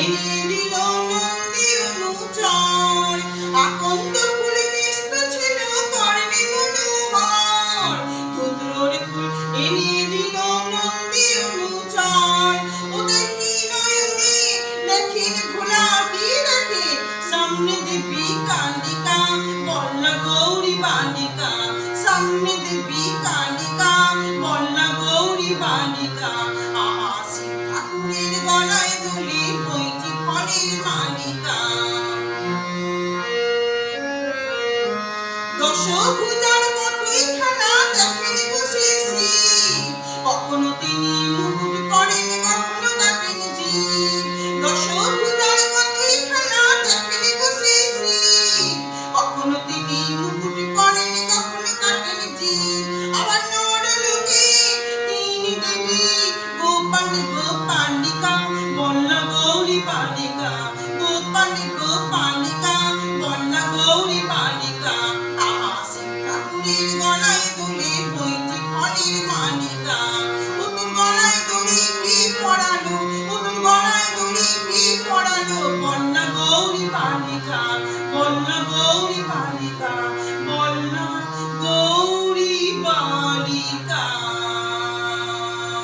এনে দিল নন্দী অনুচর। আকন্দ ফুলে ব্যস্ত ছিল কর্ণে মনোহর। ক্ষুদ্রর ফুল এনে দিল নন্দী অনুচর। ও দেখি নয়নে দেখেন ভোলা কি দেখে, সামনে দেবী কালিকা বল্লা গৌরী বালিকা। সামনে দেবী কালিকা বল্লা গৌরী বালিকা। আহা শিব ঠাকুরের গলায় দুলি বইটি ফলের মালিকা। দশভুজ